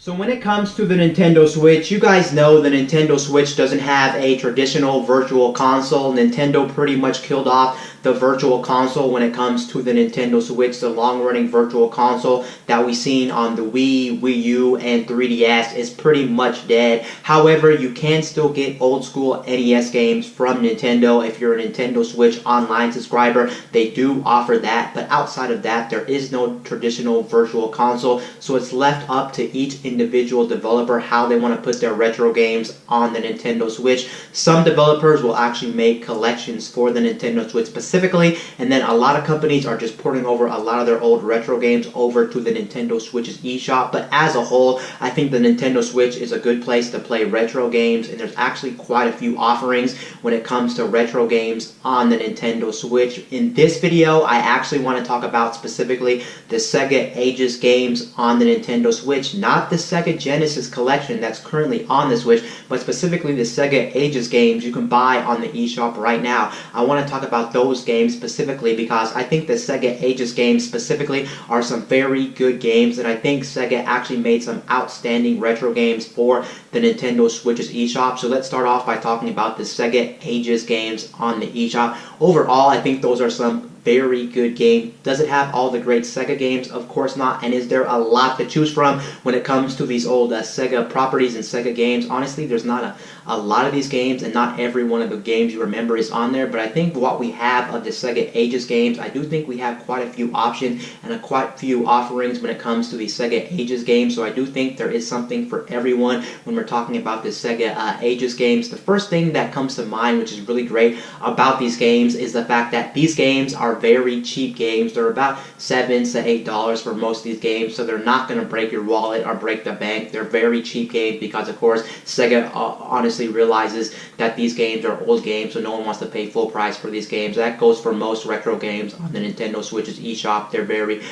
So when it comes to the Nintendo Switch, you guys know the Nintendo Switch doesn't have a traditional virtual console. Nintendo pretty much killed off the virtual console when it comes to the Nintendo Switch. The long-running virtual console that we've seen on the Wii, Wii U, and 3DS is pretty much dead. However, you can still get old-school NES games from Nintendo if you're a Nintendo Switch Online subscriber. They do offer that, but outside of that, there is no traditional virtual console, so it's left up to each individual developer how they want to put their retro games on the Nintendo Switch. Some developers will actually make collections for the Nintendo Switch specifically, and then a lot of companies are just porting over a lot of their old retro games over to the Nintendo Switch's eShop. But as a whole, I think the Nintendo Switch is a good place to play retro games, and there's actually quite a few offerings when it comes to retro games on the Nintendo Switch. In this video, I actually want to talk about specifically the Sega Ages games on the Nintendo Switch, not the Sega Genesis collection that's currently on the Switch, but specifically the Sega Ages games you can buy on the eShop right now. I want to talk about those games specifically because I think the Sega Ages games specifically are some very good games, and I think Sega actually made some outstanding retro games for the Nintendo Switch's eShop. So let's start off by talking about the Sega Ages games on the eShop. Overall, I think those are some very good game. Does it have all the great Sega games? Of course not. And is there a lot to choose from when it comes to these old Sega properties and Sega games? Honestly, there's not a lot of these games, and not every one of the games you remember is on there. But I think what we have of the Sega Ages games, I do think we have quite a few options and quite a few offerings when it comes to the Sega Ages games. So I do think there is something for everyone when we're talking about the Sega Ages games. The first thing that comes to mind, which is really great about these games, is the fact that these games are very cheap games. They're about $7 to $8 for most of these games, so they're not going to break your wallet or break the bank. They're very cheap games because, of course, Sega honestly realizes that these games are old games, so no one wants to pay full price for these games. That goes for most retro games on the Nintendo Switch's eShop. They're very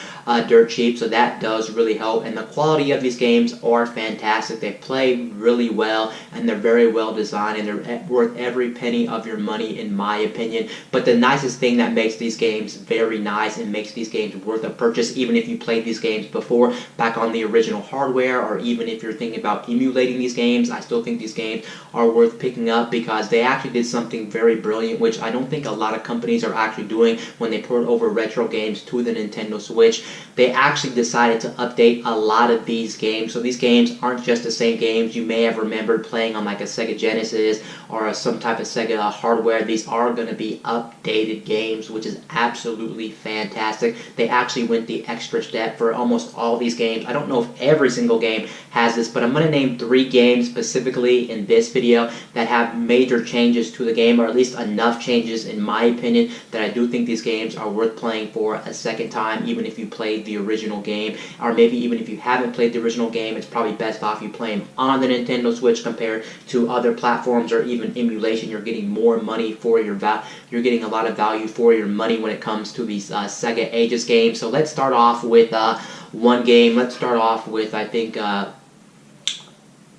dirt cheap, so that does really help. And the quality of these games are fantastic. They play really well, and they're very well designed, and they're worth every penny of your money, in my opinion. But the nicest thing that makes these games very nice and makes these games worth a purchase, even if you played these games before back on the original hardware, or even if you're thinking about emulating these games, I still think these games are worth picking up because they actually did something very brilliant, which I don't think a lot of companies are actually doing when they port over retro games to the Nintendo Switch. They actually decided to update a lot of these games, so these games aren't just the same games you may have remembered playing on like a Sega Genesis or some type of Sega hardware. These are going to be updated games, which is absolutely fantastic. They actually went the extra step for almost all these games. I don't know if every single game has this, but I'm going to name 3 games specifically in this video that have major changes to the game, or at least enough changes in my opinion that I do think these games are worth playing for a second time, even if you played the original game, or maybe even if you haven't played the original game. It's probably best off you play them on the Nintendo Switch compared to other platforms or even emulation. You're getting more money for your you're getting a lot of value for your money when it comes to these Sega Ages games. So let's start off with one game. Let's start off with, I think,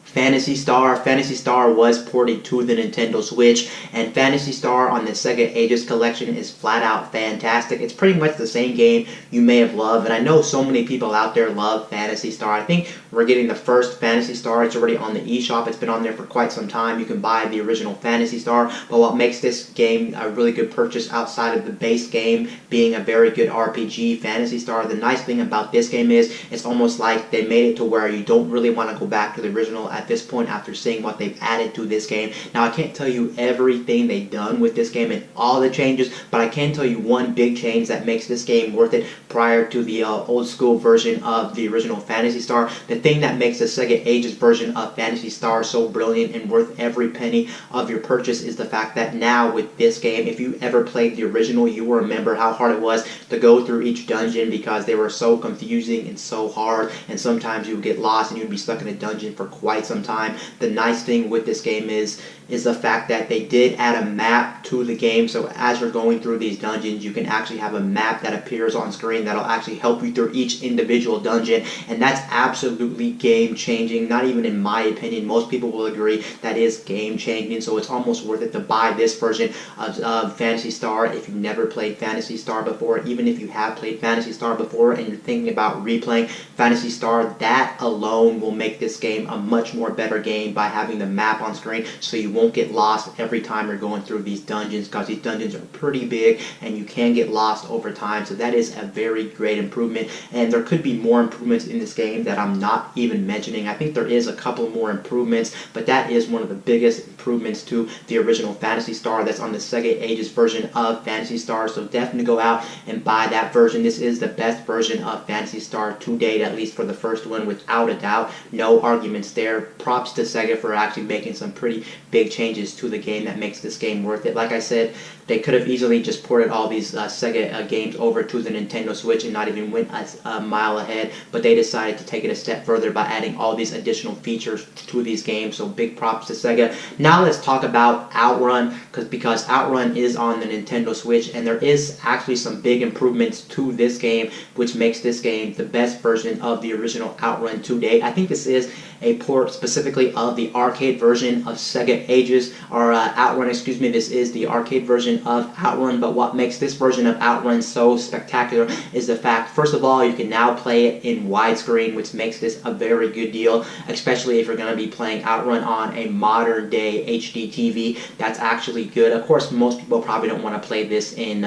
Phantasy Star. Phantasy Star was ported to the Nintendo Switch, and Phantasy Star on the Sega Ages collection is flat out fantastic. It's pretty much the same game you may have loved, and I know so many people out there love Phantasy Star. I think we're getting the first Phantasy Star. It's already on the eShop. It's been on there for quite some time. You can buy the original Phantasy Star, but what makes this game a really good purchase outside of the base game being a very good RPG, Phantasy Star, the nice thing about this game is it's almost like they made it to where you don't really want to go back to the original at this point after seeing what they've added to this game. Now, I can't tell you everything they've done with this game and all the changes, but I can tell you one big change that makes this game worth it prior to the old school version of the original Phantasy Star. The thing that makes the Sega Ages version of Phantasy Star so brilliant and worth every penny of your purchase is the fact that now with this game, if you ever played the original, you will remember how hard it was to go through each dungeon because they were so confusing and so hard, and sometimes you would get lost and you'd be stuck in a dungeon for quite some time. The nice thing with this game is is the fact that they did add a map to the game. So as you're going through these dungeons, you can actually have a map that appears on screen that'll actually help you through each individual dungeon, and that's absolutely game changing. Not even in my opinion, most people will agree that is game changing. So it's almost worth it to buy this version of Phantasy Star if you've never played Phantasy Star before. Even if you have played Phantasy Star before and you're thinking about replaying Phantasy Star, that alone will make this game a much more better game by having the map on screen, so you won't get lost every time you're going through these dungeons, because these dungeons are pretty big and you can get lost over time. So that is a very great improvement, and there could be more improvements in this game that I'm not even mentioning. I think there is a couple more improvements, but that is one of the biggest improvements to the original Phantasy Star that's on the Sega Ages version of Phantasy Star. So definitely go out and buy that version. This is the best version of Phantasy Star to date, at least for the first one, without a doubt. No arguments there. Props to Sega for actually making some pretty big changes to the game that makes this game worth it. Like I said, they could have easily just ported all these Sega games over to the Nintendo Switch and not even went a mile ahead, but they decided to take it a step further by adding all these additional features to these games. So big props to Sega. Now let's talk about Outrun, because Outrun is on the Nintendo Switch, and there is actually some big improvements to this game, which makes this game the best version of the original Outrun to date. I think this is a port specifically of the arcade version of Sega Ages, or Outrun, excuse me. This is the arcade version of Outrun, but what makes this version of Outrun so spectacular is the fact, first of all, you can now play it in widescreen, which makes this a very good deal, especially if you're going to be playing Outrun on a modern day HD TV. That's actually good. Of course, most people probably don't want to play this in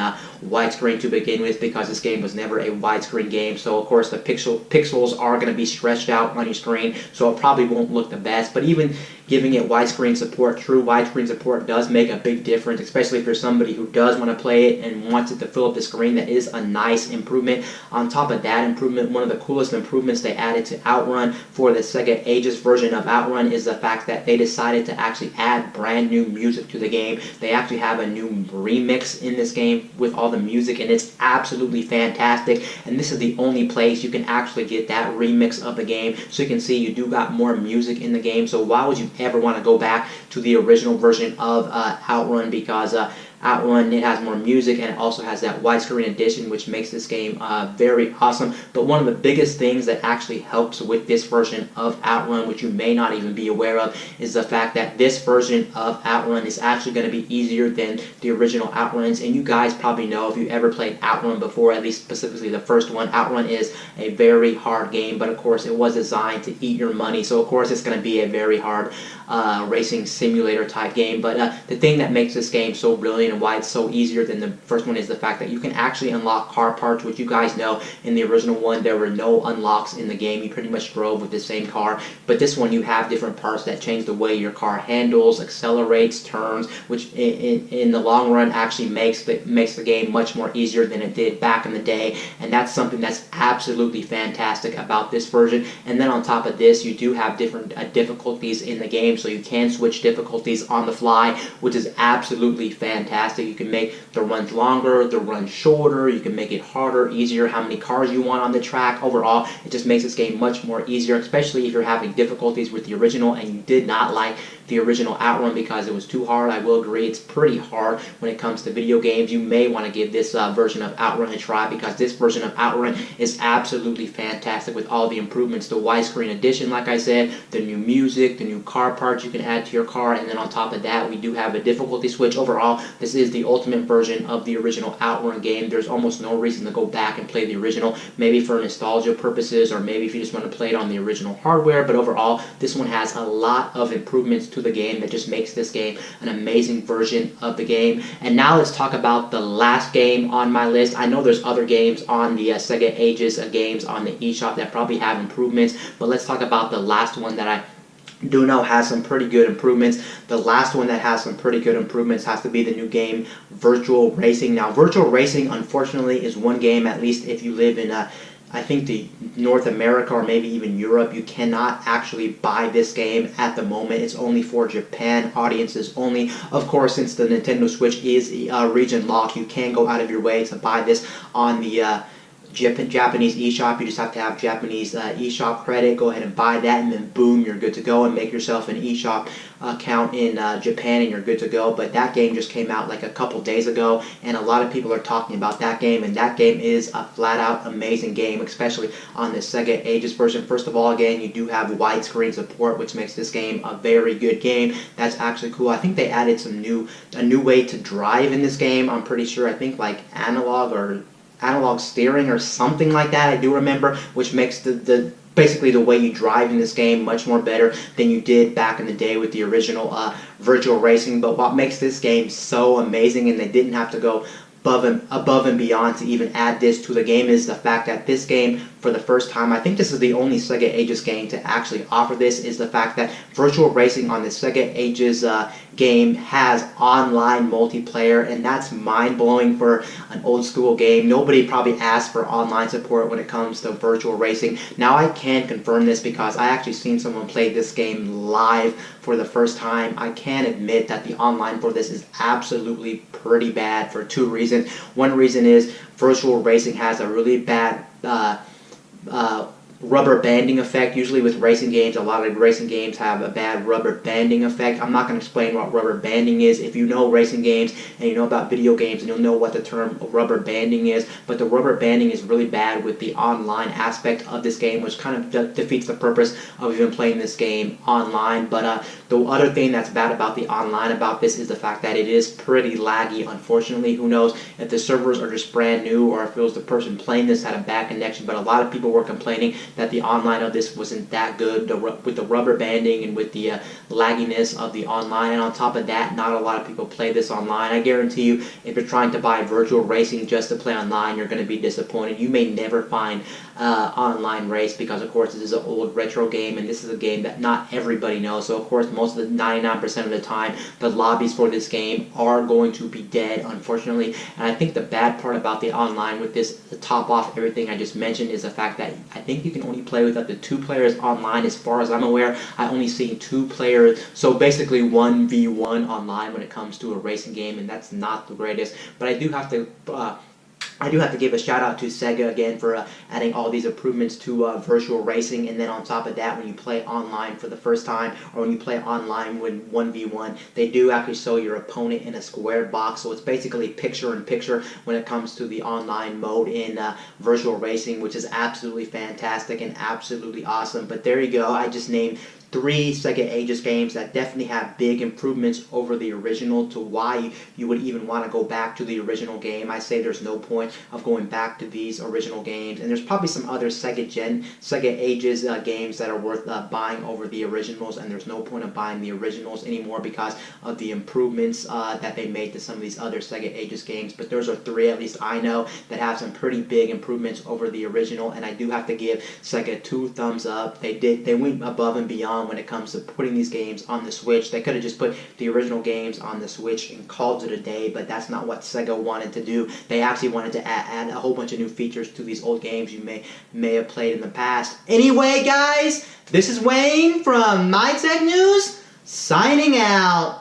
widescreen to begin with, because this game was never a widescreen game, so of course the pixels are going to be stretched out on your screen, so it probably won't look the best. But even giving it widescreen support, true widescreen support, does make a big difference, especially if you're somebody who does want to play it and wants it to fill up the screen. That is a nice improvement. On top of that improvement, one of the coolest improvements they added to Outrun for the Sega Ages version of Outrun is the fact that they decided to actually add brand new music to the game. They actually have a new remix in this game with all the music, and it's absolutely fantastic, and this is the only place you can actually get that remix of the game. So you can see you do got more music in the game, so why would you ever want to go back to the original version of Outrun? Because Outrun, it has more music, and it also has that widescreen edition, which makes this game very awesome. But one of the biggest things that actually helps with this version of Outrun, which you may not even be aware of, is the fact that this version of Outrun is actually going to be easier than the original Outruns. And you guys probably know, if you ever played Outrun before, at least specifically the first one, Outrun is a very hard game, but of course it was designed to eat your money, so of course it's going to be a very hard racing simulator type game. But the thing that makes this game so brilliant and why it's so easier than the first one is the fact that you can actually unlock car parts, which you guys know in the original one there were no unlocks in the game. You pretty much drove with the same car, but this one you have different parts that change the way your car handles, accelerates, turns, which in the long run actually makes the game much more easier than it did back in the day, and that's something that's absolutely fantastic about this version. And then on top of this, you do have different difficulties in the game, so you can switch difficulties on the fly, which is absolutely fantastic. You can make the runs longer, the runs shorter, you can make it harder, easier, how many cars you want on the track. Overall, it just makes this game much more easier, especially if you're having difficulties with the original and you did not like the original Outrun because it was too hard. I will agree, it's pretty hard when it comes to video games. You may want to give this version of Outrun a try, because this version of Outrun is absolutely fantastic with all the improvements. The widescreen edition, like I said, the new music, the new car parts you can add to your car, and then on top of that, we do have a difficulty switch. Overall, this is the ultimate version of the original Outrun game. There's almost no reason to go back and play the original, maybe for nostalgia purposes, or maybe if you just want to play it on the original hardware. But overall, this one has a lot of improvements to the game that just makes this game an amazing version of the game. And now let's talk about the last game on my list. I know there's other games on the Sega Ages games on the eShop that probably have improvements, but let's talk about the last one that I do know has some pretty good improvements. The last one that has some pretty good improvements has to be the new game Virtua Racing. Now, Virtua Racing, unfortunately, is one game, at least if you live in I think the North America or maybe even Europe, you cannot actually buy this game at the moment. It's only for Japan audiences only. Of course, since the Nintendo Switch is region locked, you can go out of your way to buy this on the Japanese eShop. You just have to have Japanese eShop credit. Go ahead and buy that, and then boom, you're good to go, and make yourself an eShop account in Japan, and you're good to go. But that game just came out like a couple days ago, and a lot of people are talking about that game, and that game is a flat-out amazing game, especially on the Sega Ages version. First of all, again, you do have widescreen support, which makes this game a very good game. That's actually cool. I think they added a new way to drive in this game. I'm pretty sure. I think like analog steering or something like that, I do remember, which makes the basically the way you drive in this game much more better than you did back in the day with the original Virtua Racing. But what makes this game so amazing, and they didn't have to go above and beyond to even add this to the game, is the fact that this game, for the first time, I think this is the only Sega Ages game to actually offer this, is the fact that Virtua Racing on the Sega Ages game has online multiplayer, and that's mind-blowing for an old-school game. Nobody probably asked for online support when it comes to Virtua Racing. Now I can confirm this because I actually seen someone play this game live for the first time. I can admit that the online for this is absolutely pretty bad for two reasons. One reason is Virtua Racing has a really bad rubber banding effect. Usually with racing games, a lot of racing games have a bad rubber banding effect. I'm not going to explain what rubber banding is. If you know racing games and you know about video games, and you'll know what the term rubber banding is. But the rubber banding is really bad with the online aspect of this game, which kind of defeats the purpose of even playing this game online. But the other thing that's bad about the online about this is the fact that it is pretty laggy, unfortunately. Who knows if the servers are just brand new, or if it was the person playing this had a bad connection. But a lot of people were complaining that the online of this wasn't that good with the rubber banding and with the lagginess of the online. And on top of that, not a lot of people play this online. I guarantee you, if you're trying to buy Virtua Racing just to play online, you're going to be disappointed. You may never find online race, because of course this is an old retro game, and this is a game that not everybody knows. So of course, most of the 99% of the time, the lobbies for this game are going to be dead, unfortunately. And I think the bad part about the online with this, to top off everything I just mentioned, is the fact that I think you can only play with up to 2 players online. As far as I'm aware, I only seen 2 players, so basically 1v1 online when it comes to a racing game, and that's not the greatest. But I do have to give a shout out to Sega again for adding all these improvements to Virtua Racing. And then on top of that, when you play online for the first time, or when you play online with 1v1, they do actually show your opponent in a square box. So it's basically picture-in-picture when it comes to the online mode in Virtua Racing, which is absolutely fantastic and absolutely awesome. But there you go. I just named 3 Sega Ages games that definitely have big improvements over the original, to why you would even want to go back to the original game. I say there's no point of going back to these original games, and there's probably some other Sega Ages games that are worth buying over the originals, and there's no point of buying the originals anymore because of the improvements that they made to some of these other Sega Ages games. But those are 3, at least I know, that have some pretty big improvements over the original, and I do have to give Sega 2 thumbs up. They went above and beyond when it comes to putting these games on the Switch. They could have just put the original games on the Switch and called it a day, but that's not what Sega wanted to do. They actually wanted to add a whole bunch of new features to these old games you may have played in the past. Anyway, guys, this is Wayne from My Tech News, signing out.